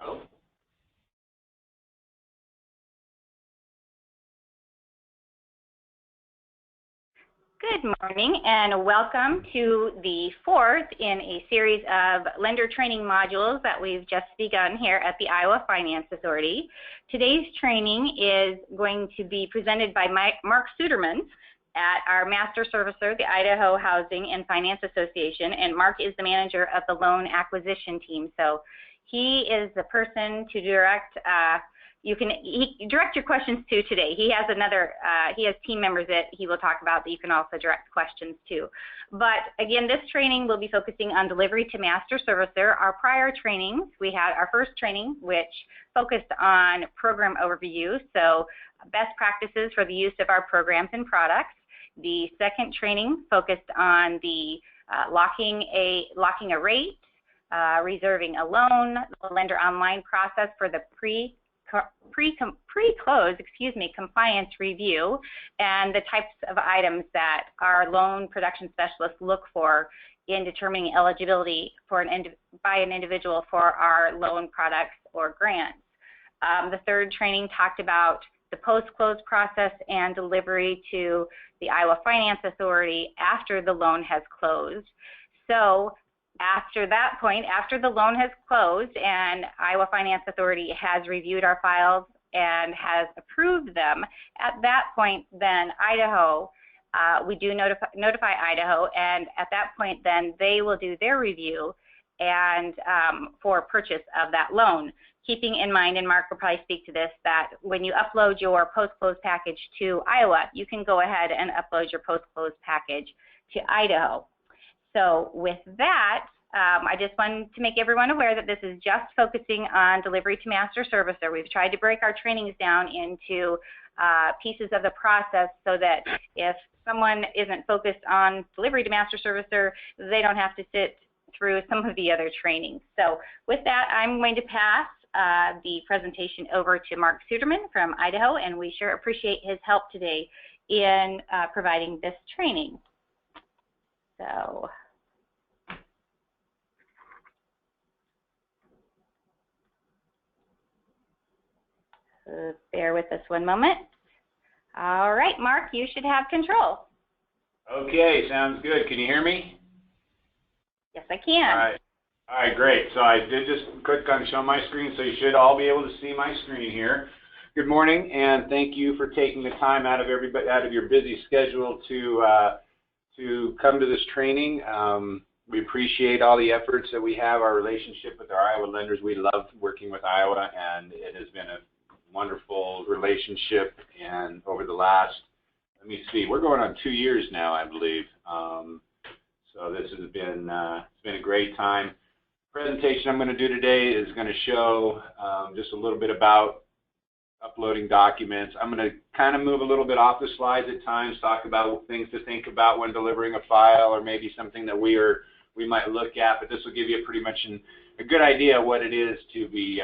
Oh. Good morning and welcome to the fourth in a series of lender training modules that we've just begun here at the Iowa Finance Authority. Today's training is going to be presented by Mark Suderman at our master servicer, the Idaho Housing and Finance Association, and Mark is the manager of the loan acquisition team. So he is the person to direct direct your questions to today. He has he has team members that he will talk about that you can also direct questions to. But again, this training will be focusing on delivery to master servicer. Our prior trainings, we had our first training, which focused on program overview, so best practices for the use of our programs and products. The second training focused on the locking a rate, reserving a loan, the lender online process for the pre-close compliance review, and the types of items that our loan production specialists look for in determining eligibility for by an individual for our loan products or grants. The third training talked about the post-close process and delivery to the Iowa Finance Authority after the loan has closed. So after that point, after the loan has closed and Iowa Finance Authority has reviewed our files and has approved them, at that point then Idaho, we do notify Idaho, and at that point then they will do their review and for purchase of that loan. Keeping in mind, and Mark will probably speak to this, that when you upload your post-close package to Iowa, you can go ahead and upload your post-close package to Idaho. So with that, I just wanted to make everyone aware that this is just focusing on delivery to master servicer. We've tried to break our trainings down into pieces of the process so that if someone isn't focused on delivery to master servicer, they don't have to sit through some of the other trainings. So with that, I'm going to pass the presentation over to Mark Suderman from Idaho, and we sure appreciate his help today in providing this training. So bear with us one moment. All right, Mark, you should have control. Okay, sounds good. Can you hear me? Yes, I can. All right, great. So I did just click on show my screen, so you should all be able to see my screen here. Good morning, and thank you for taking the time out of your busy schedule to come to this training. We appreciate all the efforts that we have, our relationship with our Iowa lenders. We love working with Iowa, and it has been a wonderful relationship. And over the last, let me see, we're going on 2 years now, I believe. So this has been it's been a great time. The presentation I'm going to do today is going to show just a little bit about uploading documents. I'm going to kind of move a little bit off the slides at times, talk about things to think about when delivering a file, or maybe something that we might look at, but this will give you pretty much a good idea of what it is to be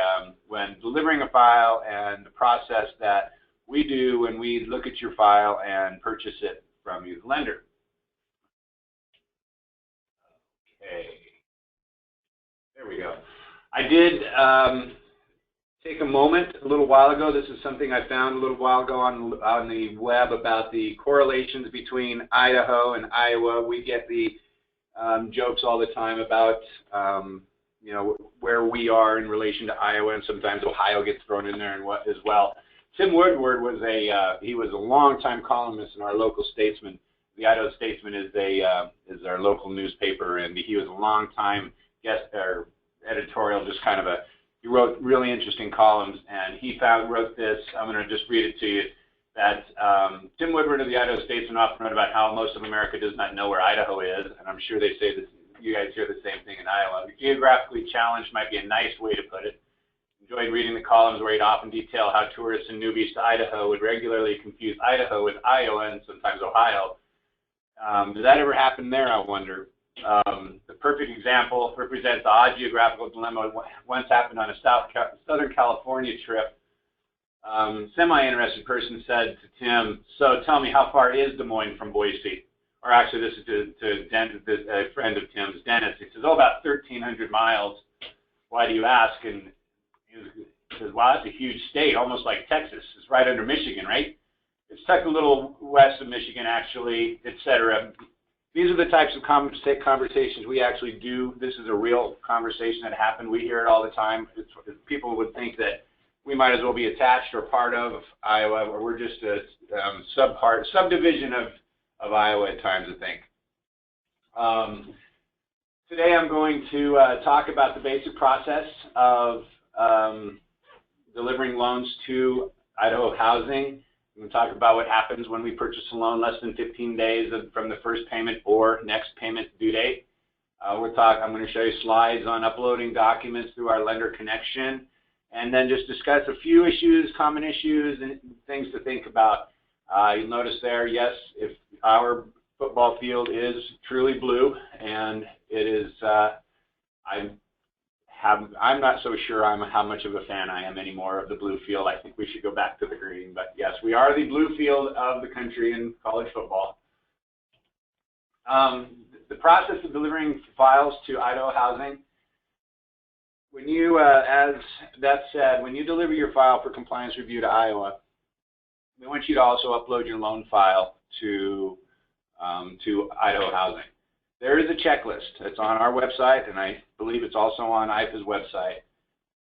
when delivering a file and the process that we do when we look at your file and purchase it from you, the lender. Okay, there we go. I did take a moment a little while ago. This is something I found a little while ago on the web about the correlations between Idaho and Iowa. We get the jokes all the time about you know, where we are in relation to Iowa, and sometimes Ohio gets thrown in there and as well. Tim Woodward was he was a longtime columnist in our local Statesman. The Idaho Statesman is our local newspaper, and he was a longtime guest or editorial, just kind of he wrote really interesting columns, and he wrote this. I'm going to just read it to you. That Tim Woodward of the Idaho Statesman often wrote about how most of America does not know where Idaho is, and I'm sure they say this. You guys hear the same thing in Iowa. Geographically challenged might be a nice way to put it. Enjoyed reading the columns where he'd often detail how tourists and newbies to Idaho would regularly confuse Idaho with Iowa and sometimes Ohio. Does that ever happen there, I wonder? The perfect example represents the odd geographical dilemma once happened on a Southern California trip. Semi-interested person said to Tim, "So tell me, how far is Des Moines from Boise?" Or actually, this is to a friend of Tim's, Dennis. He says, "Oh, about 1,300 miles. Why do you ask?" And Because, wow, that's a huge state, almost like Texas. It's right under Michigan, right? It's tucked a little west of Michigan, actually, et cetera. These are the types of conversations we actually do. This is a real conversation that happened. We hear it all the time. People would think that we might as well be attached or part of Iowa, or we're just a subdivision of Iowa at times, I think. Today I'm going to talk about the basic process of delivering loans to Idaho Housing. I'm going to talk about what happens when we purchase a loan less than 15 days from the first payment or next payment due date. I'm going to show you slides on uploading documents through our lender connection, and then just discuss a few issues, common issues, and things to think about. You'll notice there, yes, if our football field is truly blue, and it is, I'm not so sure how much of a fan I am anymore of the blue field. I think we should go back to the green. But yes, we are the blue field of the country in college football. The process of delivering files to Idaho Housing, when you, as Beth said, when you deliver your file for compliance review to Iowa, we want you to also upload your loan file to Idaho Housing. There is a checklist that's on our website, and I believe it's also on IFA's website,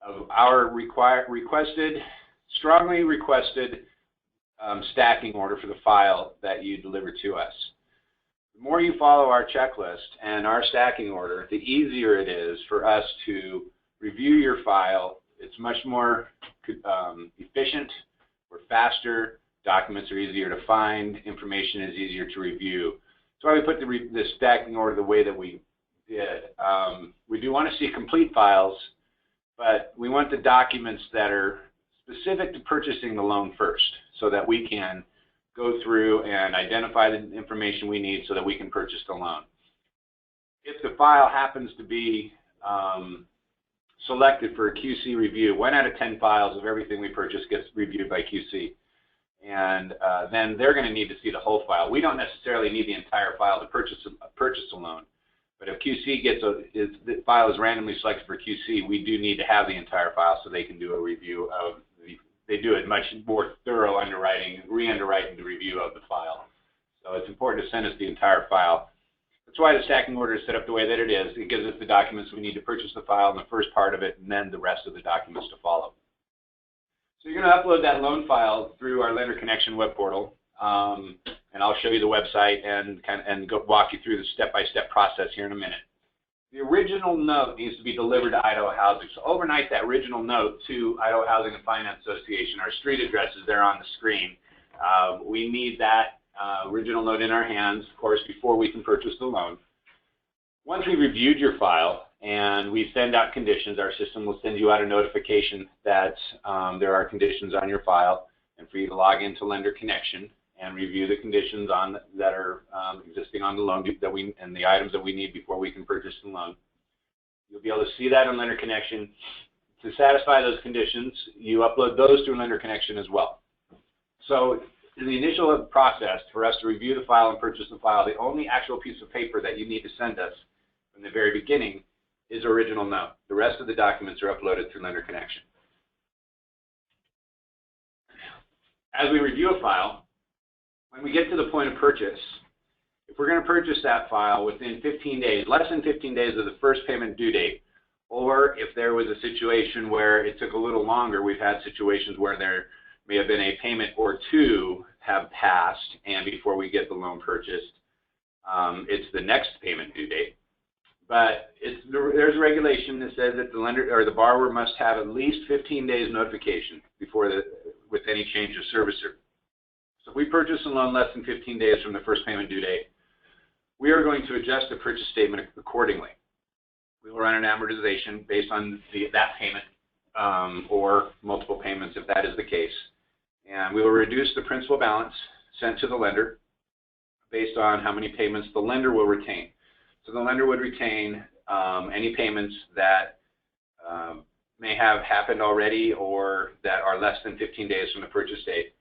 of our strongly requested stacking order for the file that you deliver to us. The more you follow our checklist and our stacking order, the easier it is for us to review your file. It's much more efficient, we're faster, documents are easier to find, information is easier to review. So why we put the stacking order the way that we did. We do want to see complete files, but we want the documents that are specific to purchasing the loan first, so that we can go through and identify the information we need so that we can purchase the loan. If the file happens to be selected for a QC review, 1 out of 10 files of everything we purchase gets reviewed by QC. And then they're going to need to see the whole file. We don't necessarily need the entire file to purchase a loan, but if QC the file is randomly selected for QC, we do need to have the entire file so they can do a review of they do a much more thorough re-underwriting the review of the file. So it's important to send us the entire file. That's why the stacking order is set up the way that it is. It gives us the documents we need to purchase the file in the first part of it, and then the rest of the documents to follow. So you're going to upload that loan file through our Lender Connection web portal, and I'll show you the website and walk you through the step-by-step process here in a minute. The original note needs to be delivered to Idaho Housing. So overnight that original note to Idaho Housing and Finance Association. Our street address is there on the screen. We need that original note in our hands, of course, before we can purchase the loan. Once we've reviewed your file and we send out conditions, our system will send you out a notification that there are conditions on your file, and for you to log into Lender Connection and review the conditions that are existing on the loan and the items that we need before we can purchase the loan. You'll be able to see that on Lender Connection. To satisfy those conditions, you upload those through Lender Connection as well. So in the initial process, for us to review the file and purchase the file, the only actual piece of paper that you need to send us from the very beginning is original note. The rest of the documents are uploaded through Lender Connection. As we review a file, when we get to the point of purchase, if we're going to purchase that file within 15 days, less than 15 days of the first payment due date, or if there was a situation where it took a little longer, we've had situations where there may have been a payment or two have passed, and before we get the loan purchased, it's the next payment due date. But there's a regulation that says that the lender or the borrower must have at least 15 days notification with any change of servicer. So if we purchase a loan less than 15 days from the first payment due date, we are going to adjust the purchase statement accordingly. We will run an amortization based on that payment or multiple payments if that is the case. And we will reduce the principal balance sent to the lender based on how many payments the lender will retain. So the lender would retain any payments that may have happened already or that are less than 15 days from the purchase date.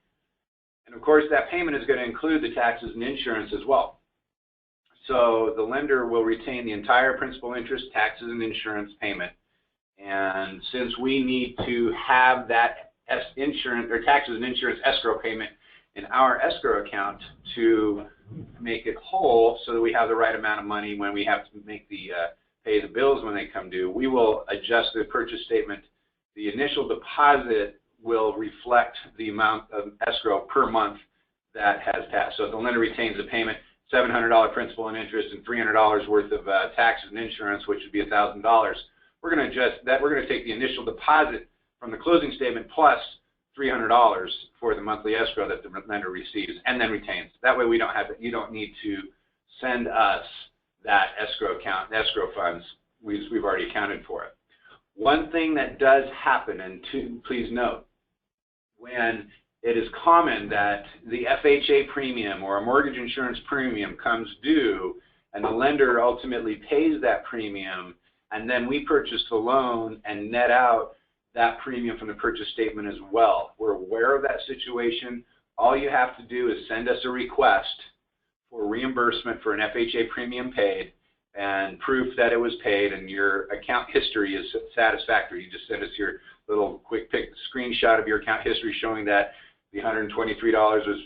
And of course, that payment is going to include the taxes and insurance as well. So the lender will retain the entire principal, interest, taxes, and insurance payment. And since we need to have that insurance or taxes and insurance escrow payment in our escrow account to make it whole so that we have the right amount of money when we have to make the pay the bills when they come due, we will adjust the purchase statement. The initial deposit will reflect the amount of escrow per month that has passed. So if the lender retains the payment, $700 principal and interest and $300 worth of taxes and insurance, which would be $1,000, we're going to adjust that. We're going to take the initial deposit from the closing statement plus $300 for the monthly escrow that the lender receives and then retains. That way we don't have, you don't need to send us that escrow account, escrow funds. We've already accounted for it. One thing that does happen, and please note, when it is common that the FHA premium or a mortgage insurance premium comes due and the lender ultimately pays that premium, and then we purchase the loan and net out that premium from the purchase statement as well. We're aware of that situation. All you have to do is send us a request for reimbursement for an FHA premium paid and proof that it was paid and your account history is satisfactory. You just send us your little quick screenshot of your account history showing that the $123 was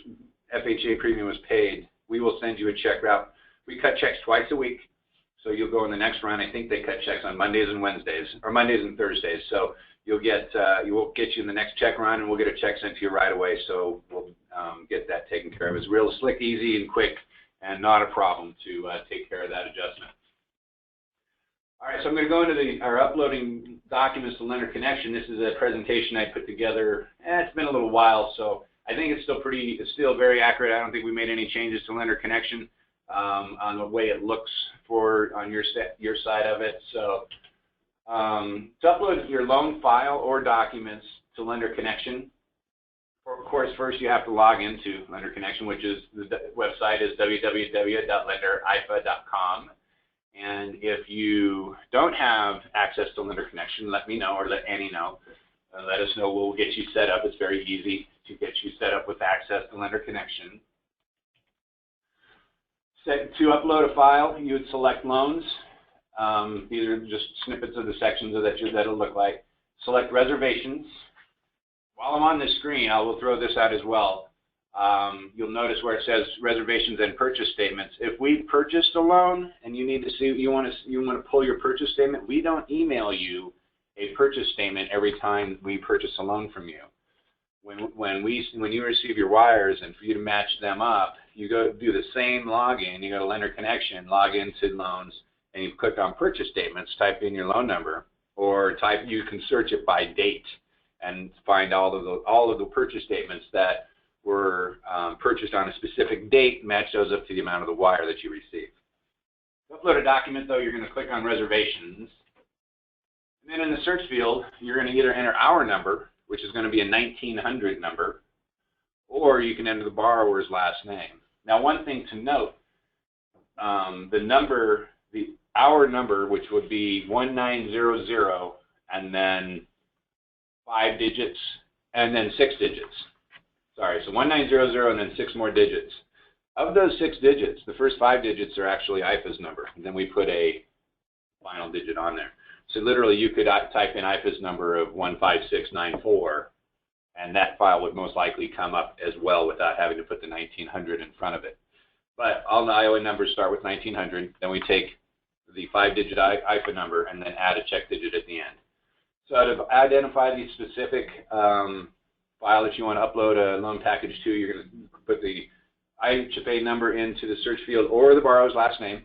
FHA premium was paid. We will send you a check route. We cut checks twice a week, so you'll go in the next run. I think they cut checks on Mondays and Wednesdays, or Mondays and Thursdays. So you'll get we'll get you in the next check run, and we'll get a check sent to you right away. So we'll get that taken care of. It's real slick, easy, and quick, and not a problem to take care of that adjustment. All right, so I'm going to go into our uploading documents to Lender Connection. This is a presentation I put together. It's been a little while, so I think it's still very accurate. I don't think we made any changes to Lender Connection on the way it looks on your side of it. So to upload your loan file or documents to Lender Connection, of course, first you have to log into Lender Connection, which is the website is www.lenderifa.com. And if you don't have access to Lender Connection, let me know or let Annie know. Let us know. We'll get you set up. It's very easy to get you set up with access to Lender Connection. To upload a file, you would select loans. These are just snippets of the sections that'll look like. Select reservations. While I'm on this screen, I will throw this out as well. You'll notice where it says reservations and purchase statements. If we purchased a loan and you need to see, you want to pull your purchase statement, we don't email you a purchase statement every time we purchase a loan from you. When you receive your wires and for you to match them up, you go do the same login. You go to Lender Connection, log into loans, and you click on purchase statements, type in your loan number, or you can search it by date and find all of the purchase statements that were purchased on a specific date, match those up to the amount of the wire that you received. To upload a document, though, you're going to click on reservations. And then in the search field, you're going to either enter our number, which is going to be a 1900 number, or you can enter the borrower's last name. Now, one thing to note, our number, which would be 1900, and then 5 digits, and then 6 digits. Sorry, so 1900 and then 6 more digits. Of those 6 digits, the first 5 digits are actually IFA's number, and then we put a final digit on there. So literally, you could type in IFA's number of 15694, and that file would most likely come up as well without having to put the 1900 in front of it. But all the IOA numbers start with 1900. Then we take the 5-digit IFA number and then add a check digit at the end. So to identify the specific file that you want to upload a loan package to, you're going to put the IHFA number into the search field or the borrower's last name,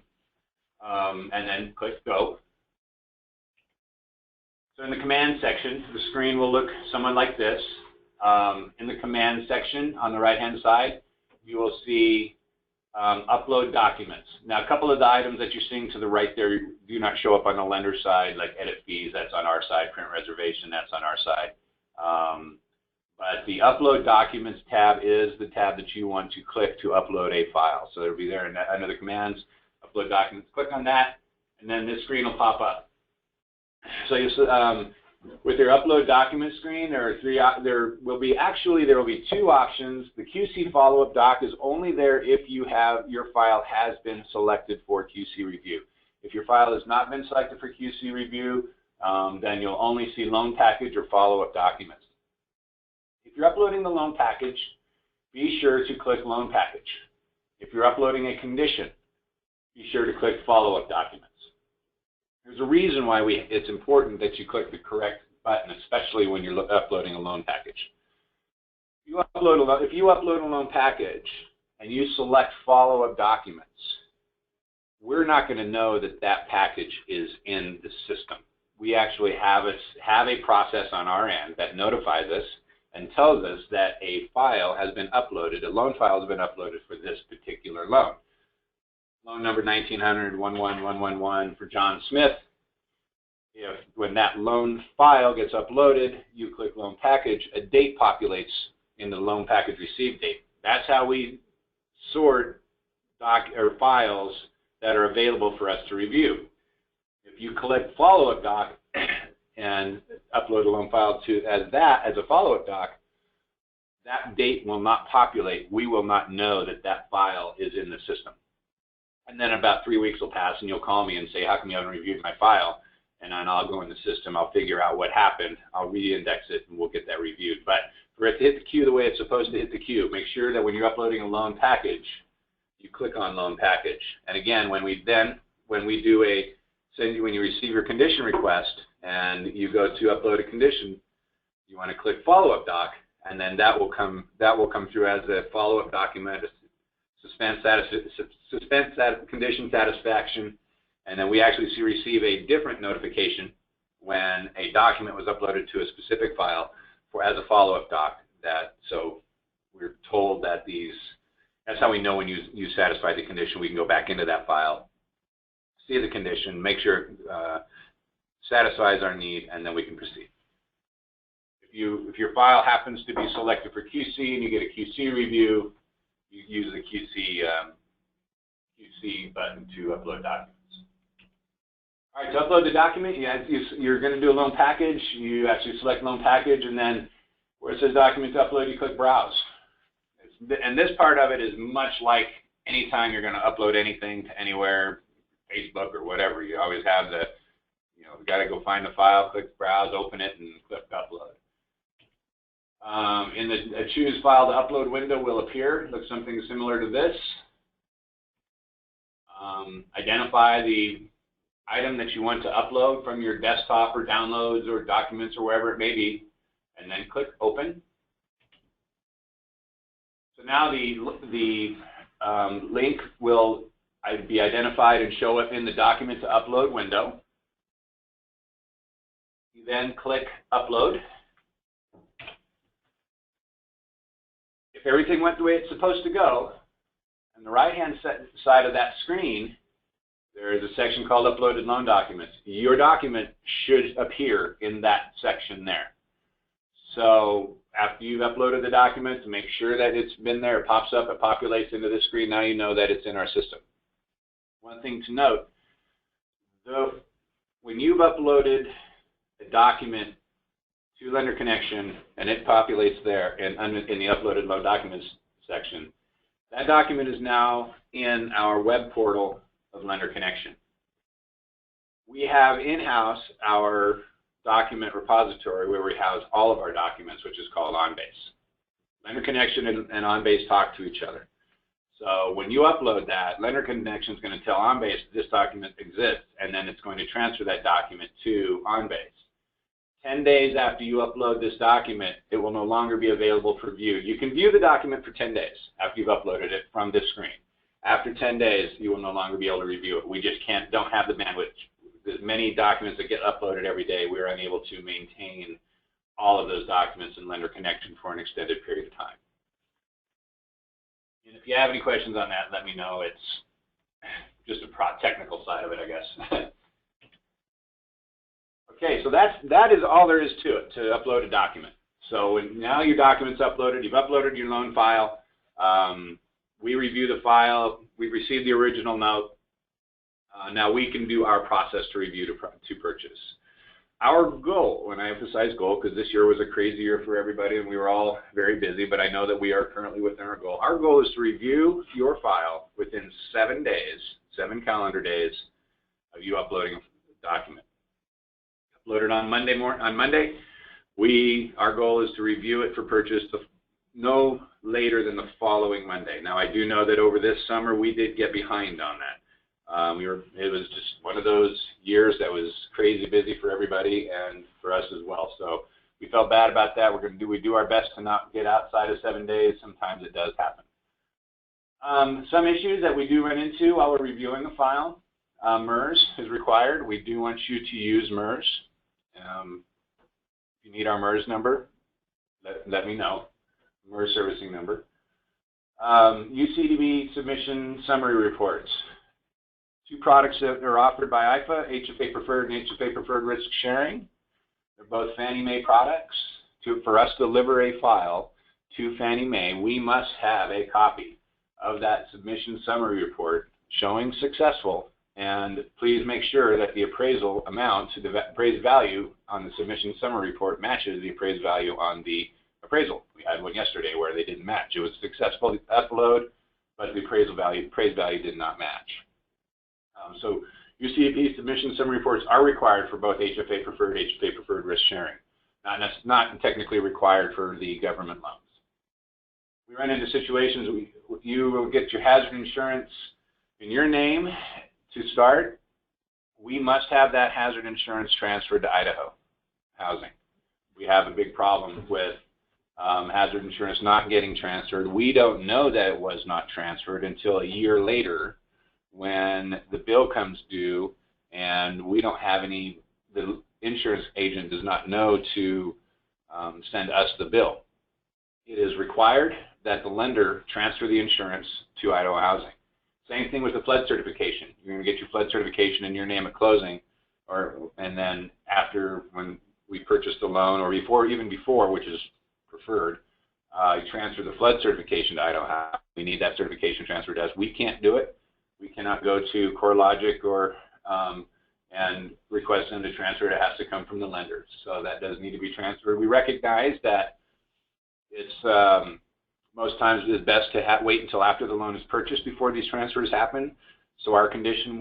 and then click Go. So in the command section, the screen will look somewhat like this. In the command section on the right-hand side, you will see upload documents. Now, a couple of the items that you're seeing to the right there do not show up on the lender side, like edit fees, that's on our side, print reservation, that's on our side. But the Upload Documents tab is the tab that you want to click to upload a file. So it'll be there under the commands, Upload Documents. Click on that, and then this screen will pop up. So with your Upload Document screen, there will be 2 options. The QC Follow-Up Doc is only there if your file has been selected for QC review. If your file has not been selected for QC review, then you'll only see loan package or follow-up documents. If you're uploading the loan package, be sure to click loan package. If you're uploading a condition, be sure to click follow-up documents. There's a reason why it's important that you click the correct button, especially when you're uploading a loan package. If you upload a loan package and you select follow-up documents, we're not going to know that that package is in the system. We actually have a process on our end that notifies us and tells us that a file has been uploaded, a loan file has been uploaded for this particular loan. Loan number 1900-11111 for John Smith. When that loan file gets uploaded, you click loan package, a date populates in the loan package received date. That's how we sort files that are available for us to review. If you click follow-up doc and upload a loan file as a follow-up doc, that date will not populate. We will not know that that file is in the system. And then about 3 weeks will pass and you'll call me and say, how come you haven't reviewed my file? And then I'll go in the system, I'll figure out what happened, I'll re-index it, and we'll get that reviewed. But for it to hit the queue the way it's supposed to hit the queue, make sure that when you're uploading a loan package, you click on loan package. And again, when you receive your condition request and you go to upload a condition, you want to click follow-up doc, and then that will come through as a follow-up document, condition satisfaction, and then we actually receive a different notification when a document was uploaded to a specific file as a follow-up doc. So we're told that that's how we know when you satisfy the condition. We can go back into that file, see the condition, make sure it satisfies our need, and then we can proceed. If your file happens to be selected for QC and you get a QC review, you use the QC button to upload documents. All right, to upload the document, you're going to do a loan package. You actually select loan package, and then where it says document to upload, you click browse. And this part of it is much like anytime you're going to upload anything to anywhere, Facebook or whatever. You always have you got to go find the file, click browse, open it, and click upload. In the choose file to upload window will appear. It looks something similar to this. Identify the item that you want to upload from your desktop or downloads or documents or wherever it may be, and then click open. So now the link will be identified and show up in the document to upload window. You then click upload. If everything went the way it's supposed to go, on the right-hand side of that screen, there is a section called Uploaded Loan Documents. Your document should appear in that section there. So after you've uploaded the document, make sure that it's been there, it pops up, it populates into the screen. Now you know that it's in our system. One thing to note, when you've uploaded a document to Lender Connection and it populates there in the Uploaded Loan Documents section, that document is now in our web portal of Lender Connection. We have in-house our document repository where we house all of our documents, which is called OnBase. Lender Connection and OnBase talk to each other. So when you upload that, Lender Connection is going to tell OnBase this document exists, and then it's going to transfer that document to OnBase. 10 days after you upload this document, it will no longer be available for view. You can view the document for 10 days after you've uploaded it from this screen. After 10 days, you will no longer be able to review it. We just don't have the bandwidth. There's many documents that get uploaded every day. We're unable to maintain all of those documents in Lender Connection for an extended period of time. And if you have any questions on that, let me know. It's just a technical side of it, I guess. Okay, so that is all there is to it, to upload a document. So now your document's uploaded, you've uploaded your loan file, we review the file, we've received the original note, now we can do our process to review to purchase. Our goal, and I emphasize goal because this year was a crazy year for everybody and we were all very busy, but I know that we are currently within our goal. Our goal is to review your file within 7 days, 7 calendar days of you uploading a document. uploaded on Monday. Our goal is to review it for purchase no later than the following Monday. Now, I do know that over this summer we did get behind on that. It was just one of those years that was crazy busy for everybody and for us as well. So we felt bad about that. We do our best to not get outside of 7 days. Sometimes it does happen. Some issues that we do run into while we're reviewing a file. MERS is required. We do want you to use MERS. If you need our MERS number, let me know. MERS servicing number. UCDB submission summary reports. 2 products that are offered by IFA, HFA Preferred and HFA Preferred Risk Sharing. They're both Fannie Mae products. For us to deliver a file to Fannie Mae, we must have a copy of that submission summary report showing successful, and please make sure that the appraisal amount, the appraised value on the submission summary report matches the appraised value on the appraisal. We had one yesterday where they didn't match. It was a successful upload, but the appraised value did not match. So UCDB submission summary reports are required for both HFA Preferred Risk Sharing. Not technically required for the government loans. We run into situations you will get your hazard insurance in your name to start. We must have that hazard insurance transferred to Idaho Housing. We have a big problem with hazard insurance not getting transferred. We don't know that it was not transferred until a year later when the bill comes due, and we don't have the insurance agent does not know to send us the bill. It is required that the lender transfer the insurance to Idaho Housing. Same thing with the flood certification. You're going to get your flood certification in your name at closing, and then after, when we purchase the loan, or even before, which is preferred, you transfer the flood certification to Idaho Housing. We need that certification transferred to us. We can't do it. We cannot go to CoreLogic and request them to transfer it. It has to come from the lender. So that does need to be transferred. We recognize that it's most times it is best to wait until after the loan is purchased before these transfers happen. So our condition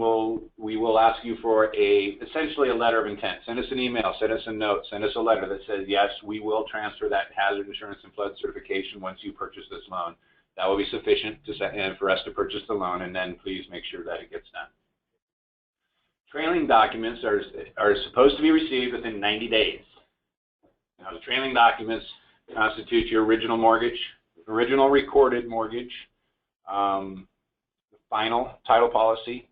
we will ask you for essentially a letter of intent. Send us an email, send us a note, send us a letter that says, yes, we will transfer that hazard insurance and flood certification once you purchase this loan. That will be sufficient for us to purchase the loan, and then please make sure that it gets done. Trailing documents are supposed to be received within 90 days. Now, the trailing documents constitute your original mortgage, original recorded mortgage, the final title policy,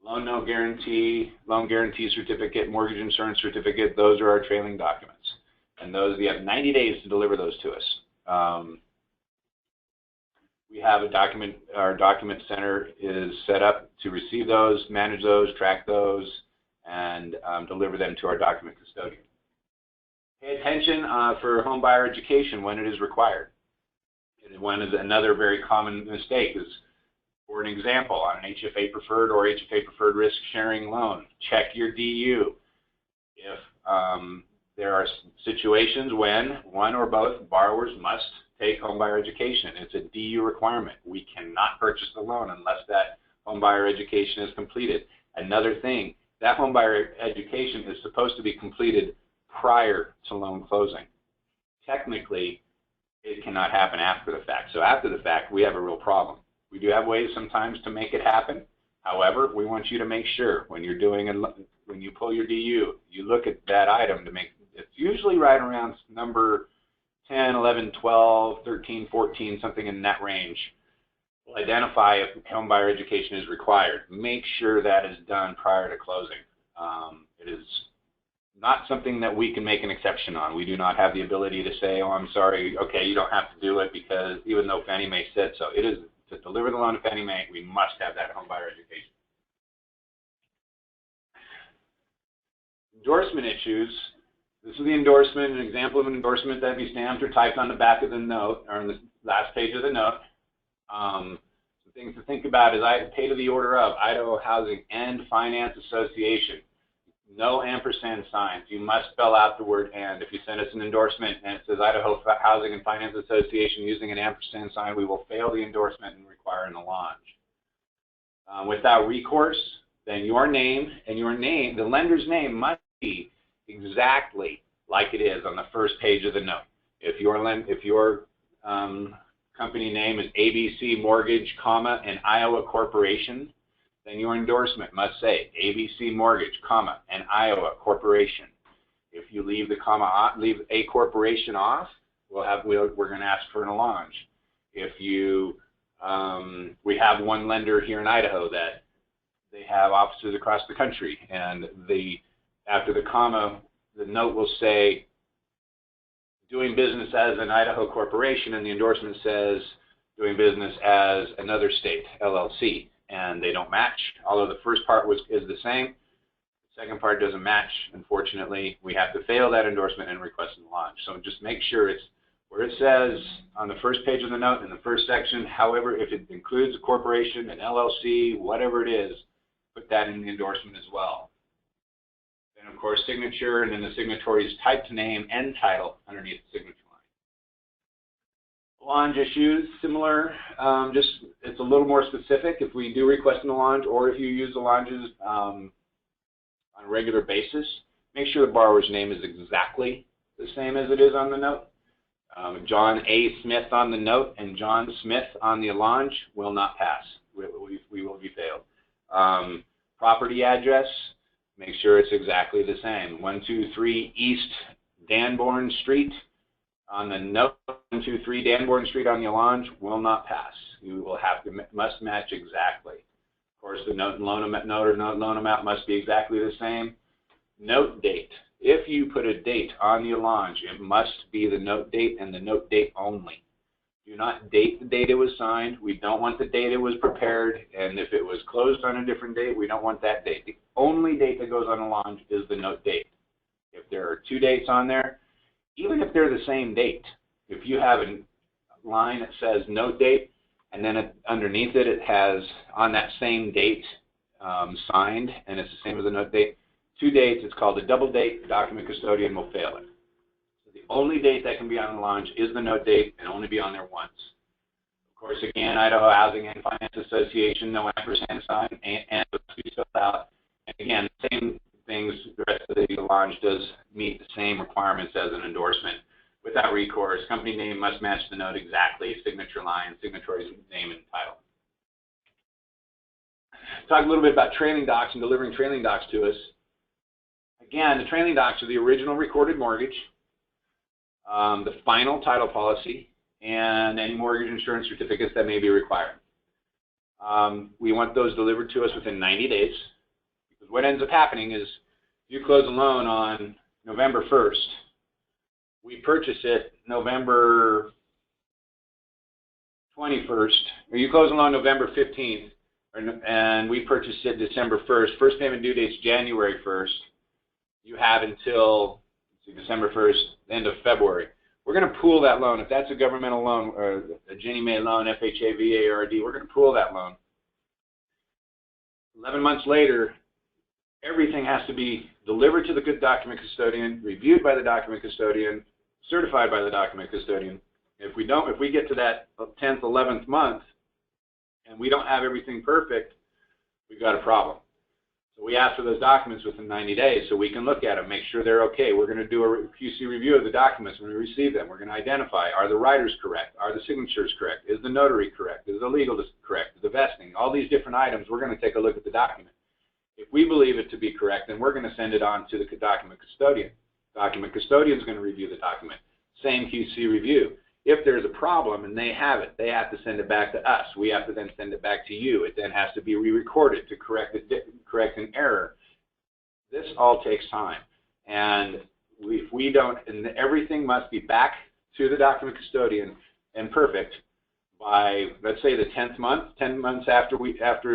loan note guarantee, loan guarantee certificate, mortgage insurance certificate. Those are our trailing documents. And we have 90 days to deliver those to us. We have our document center is set up to receive those, manage those, track those, and deliver them to our document custodian. Pay attention for home buyer education when it is required. Another very common mistake is, for an example, on an HFA Preferred or HFA Preferred Risk Sharing loan, check your DU. If there are situations when one or both borrowers must take homebuyer education. It's a DU requirement. We cannot purchase the loan unless that homebuyer education is completed. Another thing, that homebuyer education is supposed to be completed prior to loan closing. Technically, it cannot happen after the fact. So after the fact, we have a real problem. We do have ways sometimes to make it happen. However, we want you to make sure when you're when you pull your DU, you look at that item to make, it's usually right around number 10, 11, 12, 13, 14, something in that range. We'll identify if homebuyer education is required. Make sure that is done prior to closing. It is not something that we can make an exception on. We do not have the ability to say, oh, I'm sorry, okay, you don't have to do it, because even though Fannie Mae said so, it is to deliver the loan to Fannie Mae, we must have that homebuyer education. Endorsement issues. This is the endorsement, an example of an endorsement that be stamped or typed on the back of the note, or on the last page of the note. Some things to think about is I pay to the order of Idaho Housing and Finance Association. No ampersand signs. You must spell out the word and. If you send us an endorsement and it says Idaho Housing and Finance Association using an ampersand sign, we will fail the endorsement and require an allonge. Without recourse, then your name and the lender's name must be exactly like it is on the first page of the note. If your company name is ABC Mortgage, comma, and Iowa Corporation, then your endorsement must say ABC Mortgage, comma, and Iowa Corporation. If you leave the comma, leave a corporation off, we're going to ask for an allonge. If you, we have one lender here in Idaho that they have offices across the country, and after the comma, the note will say doing business as an Idaho corporation, and the endorsement says doing business as another state, LLC, and they don't match. Although the first part is the same, the second part doesn't match. Unfortunately, we have to fail that endorsement and request an allonge. So just make sure it's where it says on the first page of the note in the first section. However, if it includes a corporation, an LLC, whatever it is, put that in the endorsement as well. And of course, signature, and then the signatory's typed name and title underneath the signature line. Allonge issues, similar, just it's a little more specific if we do request an allonge, or if you use allonges on a regular basis. Make sure the borrower's name is exactly the same as it is on the note. John A. Smith on the note and John Smith on the allonge will not pass. We will be failed. Property address, make sure it's exactly the same. 123 East Danborn Street on the note, 123 Danborn Street on the allonge will not pass. You will have to must match exactly. Of course, the note and loan amount must be exactly the same. Note date. If you put a date on the allonge, it must be the note date and the note date only. Do not date the date it was signed. We don't want the date it was prepared, and if it was closed on a different date, we don't want that date. The only date that goes on a allonge is the note date. If there are two dates on there, even if they're the same date, if you have a line that says note date, and then underneath it, it has on that same date signed, and it's the same as the note date, two dates, it's called a double date. The document custodian will fail it. So the only date that can be on the allonge is the note date, and only be on there once. Of course, again, Idaho Housing and Finance Association, no ampersand sign, and must be filled out. And again, same things, the rest of the allonge does meet the same requirements as an endorsement. Without recourse, company name must match the note exactly, signature line, signatory's name and title. Talk a little bit about trailing docs and delivering trailing docs to us. Again, the trailing docs are the original recorded mortgage, the final title policy, and any mortgage insurance certificates that may be required. We want those delivered to us within 90 days, because what ends up happening is you close a loan on November 1st, we purchase it November 21st, or you close a loan November 15th, and we purchase it December 1st. First payment due date is January 1st. You have until December 1st, end of February. We're going to pool that loan. If that's a governmental loan, or a Ginnie Mae loan, FHA, VA, or RD, we're going to pool that loan. 11 months later, everything has to be delivered to the good document custodian, reviewed by the document custodian, certified by the document custodian. If we get to that 10th, 11th month, and we don't have everything perfect, we've got a problem. So we ask for those documents within 90 days so we can look at them, make sure they're okay. We're going to do a QC review of the documents when we receive them. We're going to identify, are the writers correct? Are the signatures correct? Is the notary correct? Is the legal correct? Is the vesting? All these different items, we're going to take a look at the document. If we believe it to be correct, then we're going to send it on to the document custodian. Document custodian is going to review the document. Same QC review. If there's a problem and they have it, they have to send it back to us. We have to then send it back to you. It then has to be re-recorded to correct an error. This all takes time. And if we don't, and everything must be back to the document custodian and perfect by, let's say, the 10th month, 10 months after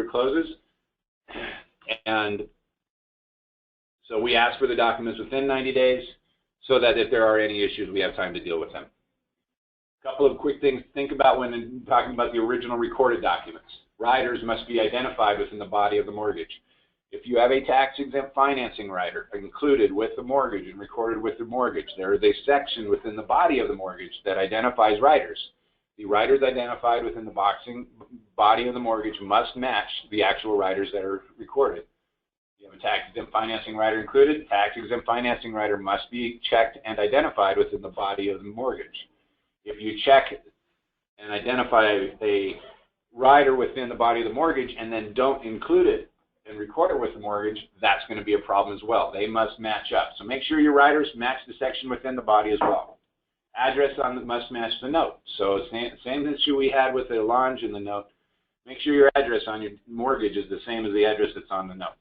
it closes. And so we ask for the documents within 90 days so that if there are any issues, we have time to deal with them. A couple of quick things to think about when talking about the original recorded documents. Riders must be identified within the body of the mortgage. If you have a tax-exempt financing rider included with the mortgage and recorded with the mortgage, there is a section within the body of the mortgage that identifies riders. The riders identified within the body of the mortgage must match the actual riders that are recorded. You have a tax-exempt financing rider included. Tax-exempt financing rider must be checked and identified within the body of the mortgage. If you check and identify a rider within the body of the mortgage and then don't include it and record it with the mortgage, that's going to be a problem as well. They must match up. So make sure your riders match the section within the body as well. Address must match the note. So same issue we had with the allonge in the note. Make sure your address on your mortgage is the same as the address that's on the note.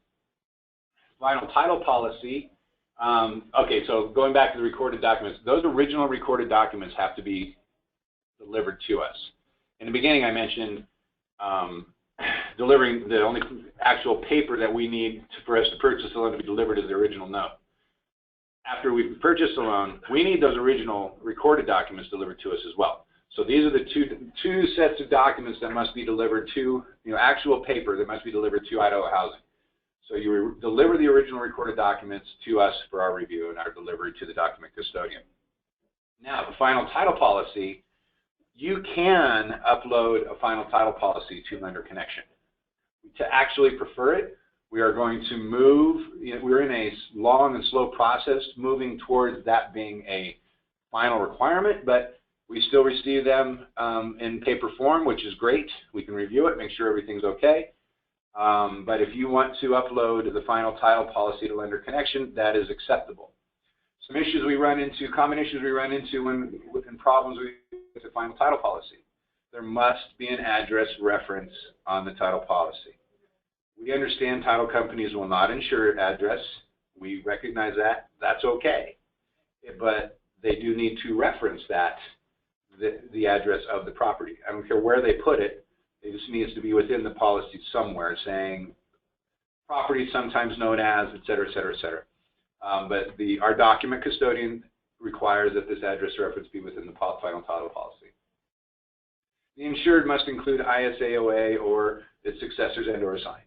Final title policy. Okay, so going back to the recorded documents, those original recorded documents have to be delivered to us. In the beginning, I mentioned delivering the only actual paper that we need for us to purchase the loan to be delivered is the original note. After we've purchased the loan, we need those original recorded documents delivered to us as well. So these are the two sets of documents that must be delivered to, actual paper that must be delivered to Idaho Housing. So you deliver the original recorded documents to us for our review and our delivery to the document custodian. Now, the final title policy, you can upload a final title policy to Lender Connection. To actually prefer it, we are going to move, we're in a long and slow process moving towards that being a final requirement, but we still receive them in paper form, which is great. We can review it, make sure everything's okay. But if you want to upload the final title policy to Lender Connection, that is acceptable. Some issues we run into, common issues we run into when problems with the final title policy. There must be an address reference on the title policy. We understand title companies will not insure address. We recognize that. That's okay. But they do need to reference that, the address of the property. I don't care where they put it. It just needs to be within the policy somewhere saying property sometimes known as, et cetera, et cetera, et cetera. But our document custodian requires that this address reference be within the final title policy. The insured must include ISAOA or its successors and or assigns.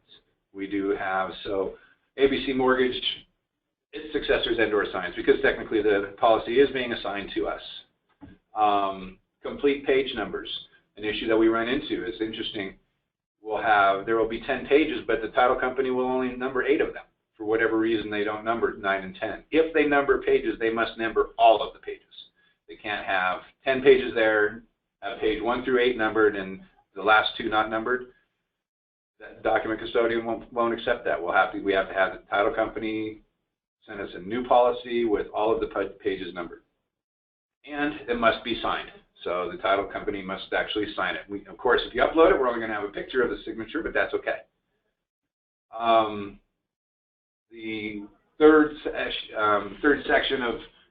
We do have, so ABC Mortgage, its successors and or assigns, because technically the policy is being assigned to us. Complete page numbers. An issue that we run into is interesting. There will be 10 pages, but the title company will only number 8 of them. For whatever reason, they don't number 9 and 10. If they number pages, they must number all of the pages. They can't have 10 pages there, have page 1 through 8 numbered, and the last 2 not numbered. The document custodian won't accept that. We have to have the title company send us a new policy with all of the pages numbered. And it must be signed. So the title company must actually sign it. Of course, if you upload it, we're only going to have a picture of the signature, but that's okay. The third section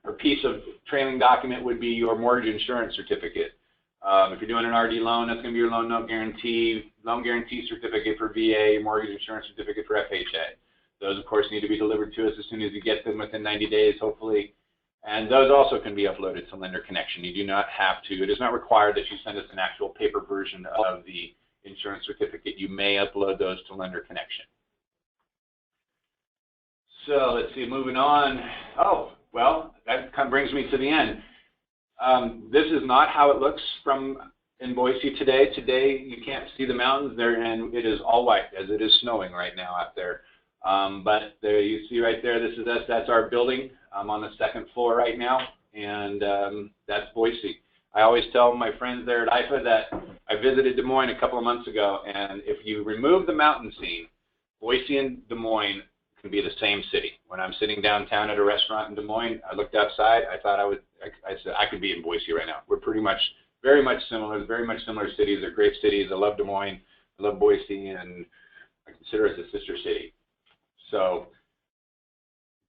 or piece of trailing document would be your mortgage insurance certificate. If you're doing an RD loan, that's going to be your loan guarantee certificate for VA, mortgage insurance certificate for FHA. Those, of course, need to be delivered to us as soon as you get them within 90 days, hopefully. And those also can be uploaded to Lender Connection. You do not have to. It is not required that you send us an actual paper version of the insurance certificate. You may upload those to Lender Connection. So let's see, moving on. Oh, well, that kind of brings me to the end. This is not how it looks in Boise today. Today, you can't see the mountains there, and it is all white, as it is snowing right now out there. But there you see right there, this is us. That's our building. I'm on the 2nd floor right now, and that's Boise. I always tell my friends there at IFA that I visited Des Moines a couple of months ago, and if you remove the mountain scene, Boise and Des Moines can be the same city. When I'm sitting downtown at a restaurant in Des Moines, I looked outside. I thought I said I could be in Boise right now. We're very much similar cities. They're great cities. I love Des Moines. I love Boise, and I consider us a sister city. So,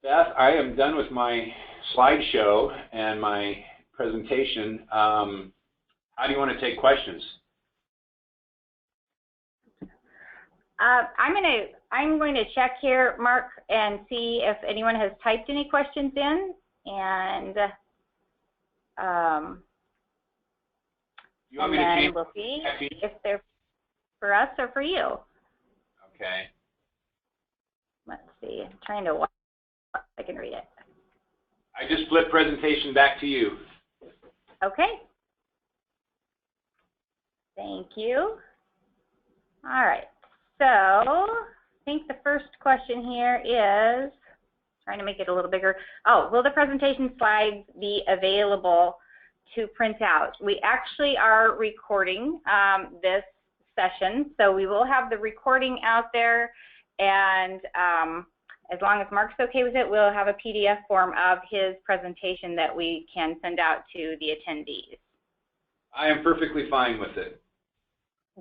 Beth, I am done with my slideshow and my presentation. How do you want to take questions? I'm going to check here, Mark, and see if anyone has typed any questions in, and you want me to change? We'll see if they're for us or for you. Okay. Let's see. I'm trying to watch. I can read it. I just flipped presentation back to you. Okay. Thank you. All right. So I think the first question here is, trying to make it a little bigger. Oh, will the presentation slides be available to print out? We actually are recording this session, so we will have the recording out there, and as long as Mark's okay with it, we'll have a PDF form of his presentation that we can send out to the attendees. I am perfectly fine with it.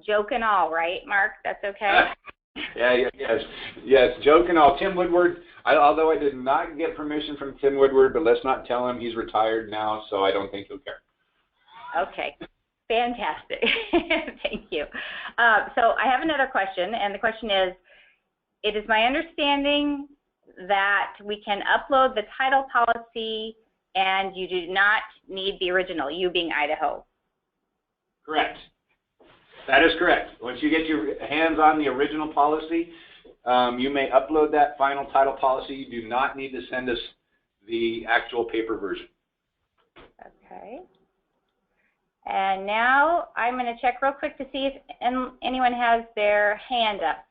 Joke and all, right, Mark? That's okay? Yes, joke and all. Tim Woodward, although I did not get permission from Tim Woodward, but let's not tell him he's retired now, so I don't think he'll care. Okay, fantastic. Thank you. So I have another question, and the question is, it is my understanding that we can upload the title policy and you do not need the original, you being Idaho. Correct. That is correct. Once you get your hands on the original policy, you may upload that final title policy. You do not need to send us the actual paper version. Okay. And now I'm going to check real quick to see if anyone has their hand up.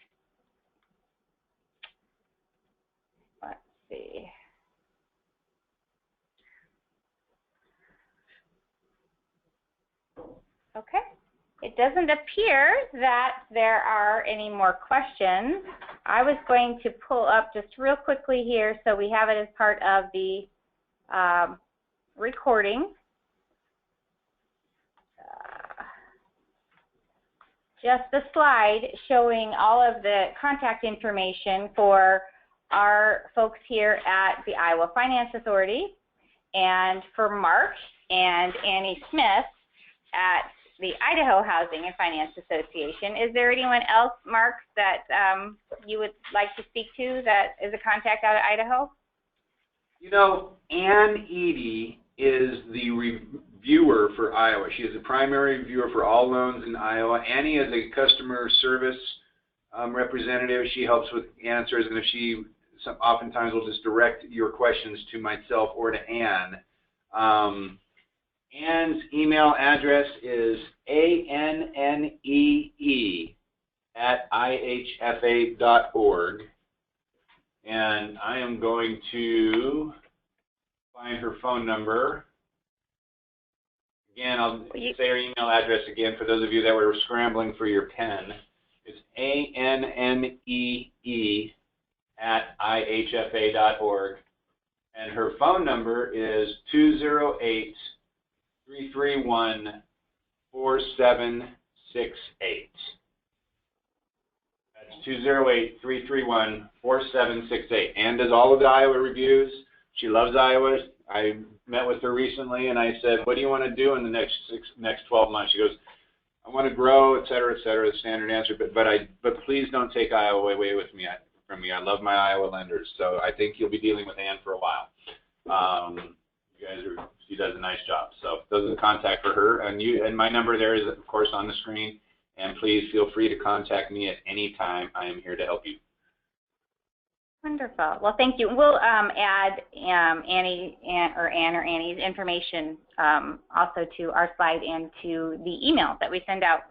Let's see. Okay. It doesn't appear that there are any more questions. I was going to pull up just real quickly here so we have it as part of the recording. Just a slide showing all of the contact information for our folks here at the Iowa Finance Authority, and for Mark and Annie Smith at the Idaho Housing and Finance Association. Is there anyone else, Mark, that you would like to speak to that is a contact out of Idaho? You know, Ann Edie is the reviewer for Iowa. She is the primary reviewer for all loans in Iowa. Annie is a customer service representative. She helps with answers, and if she oftentimes will just direct your questions to myself or to Ann. Ann's email address is annee@ihfa.org, and I am going to find her phone number. Again, I'll say her email address again for those of you that were scrambling for your pen. It's annee@ihfa.org, and her phone number is 208-331-4768. That's 208-331-4768. Ann does all of the Iowa reviews. She loves Iowa. I met with her recently, and I said, what do you want to do in the next 12 months? She goes, I want to grow, et cetera, the standard answer, but please don't take Iowa away from me. I love my Iowa lenders, so I think you'll be dealing with Ann for a while. She does a nice job. So those are the contact for her, and my number there is, of course, on the screen. And please feel free to contact me at any time. I am here to help you. Wonderful. Well, thank you. We'll add Annie's information also to our slide and to the email that we send out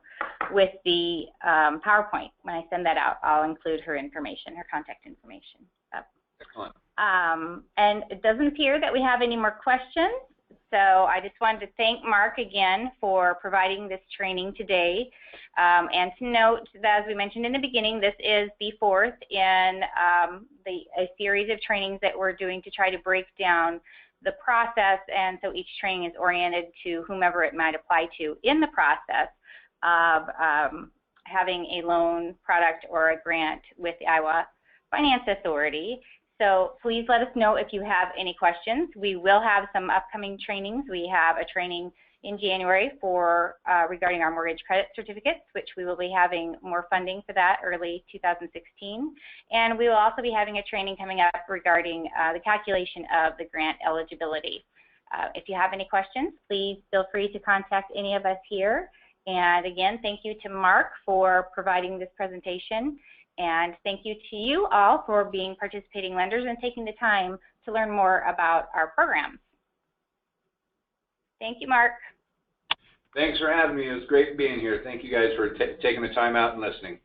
with the PowerPoint. When I send that out, I'll include her information, her contact information. Excellent. And it doesn't appear that we have any more questions. So I just wanted to thank Mark again for providing this training today. And to note that, as we mentioned in the beginning, this is the fourth in a series of trainings that we're doing to try to break down the process, and so each training is oriented to whomever it might apply to in the process of having a loan product or a grant with the Iowa Finance Authority. So please let us know if you have any questions. We will have some upcoming trainings. We have a training in January for regarding our mortgage credit certificates, which we will be having more funding for that early 2016. And we will also be having a training coming up regarding the calculation of the grant eligibility. If you have any questions, please feel free to contact any of us here. And again, thank you to Mark for providing this presentation. And thank you to you all for being participating lenders and taking the time to learn more about our programs. Thank you, Mark. Thanks for having me. It was great being here. Thank you guys for taking the time out and listening.